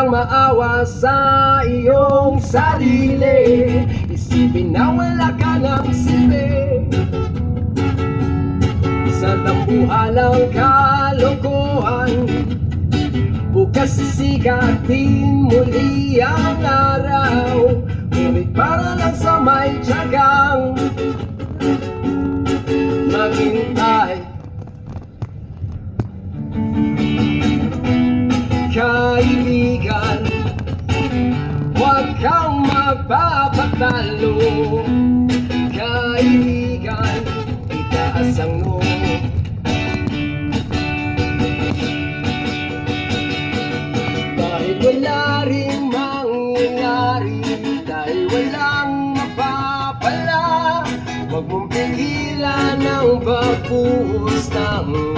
kang maawa sa iyong sarili. Isipin na wala ka ng silbi, sa tambuhalang kalokohan. Bukas sisikatin muli ang araw, ngunit para lang sa may tiyagang maghintay. Kaibigan, huwag kang magpapatalo. Kaibigan, itaas ang noo. Kahit wala rin mangyayari, dahil walang mapapala, huwag mong pigilan ang pagbuhos ng